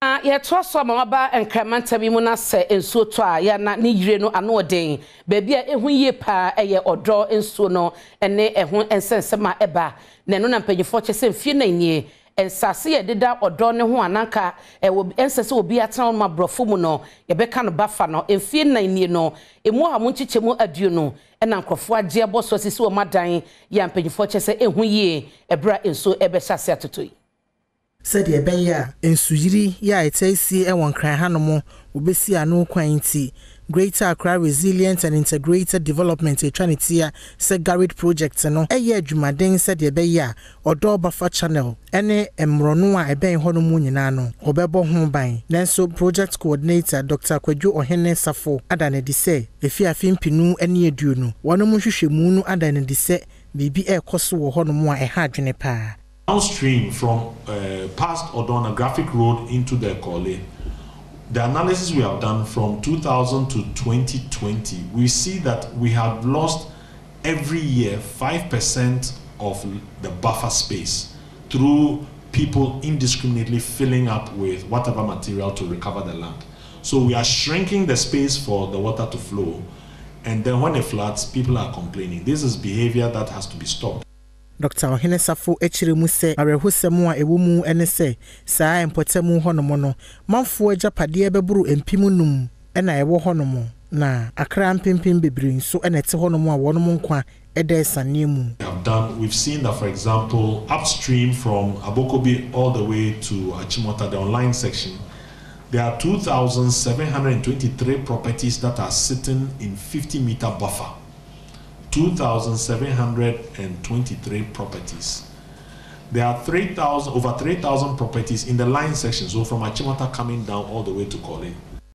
Ya twaso amaba enkremanta bi mu na se ensuo to a ya na ne yire no ano den baabi a ehu yie pa eye odo ensuo no ene ehu ensensema eba na no na mpanyifo kyese mfie na nie ensase ye deda odo ne ho ananka ensase obi atena ma brofo mu no ye beka no bafa no mfie na nie no emu ha mu nchichemu aduo no ena nkrofo age aboso sisi o madan ya mpanyifo kyese ehu yie ebra ensuo ebe hyase atotoi said ye beya ensuyiri ya etesi ewon kran hanomo obesi anu kwanti Greater Accra Resilient and Integrated Development Etwanitia se GARID project no eye adwumaden said ye beya Odaw Buffer Channel ene emrono a eben honomu nyina no obebo ho ban nanso project coordinator Dr. Kwadwo Ohene Safo adane di se efi afimpinu ene edu no wono mu hwehwemu no adane di se bibi ekoso wo honomu a eha adwene pa. Downstream from past Odonographic Road into the Kole, the analysis we have done from 2000 to 2020, we see that we have lost every year 5% of the buffer space through people indiscriminately filling up with whatever material to recover the land. So we are shrinking the space for the water to flow, and then when it floods, people are complaining. This is behavior that has to be stopped. Dr. Ohene Safo echiremu se arehosemu a ewumu ene se saa empotemu honomo no manfo agapade ebeburu empimu num ena ewo honomo na akra mpimpim bebre nso ena te honomo a wonomo nkwa eda esanemu. We've seen that, for example, upstream from Abokobi all the way to Achimota, the online section, there are 2,723 properties that are sitting in 50-meter buffer. 2,723 properties. There are over 3,000 properties in the line section, so from Achimota coming down all the way to Kole.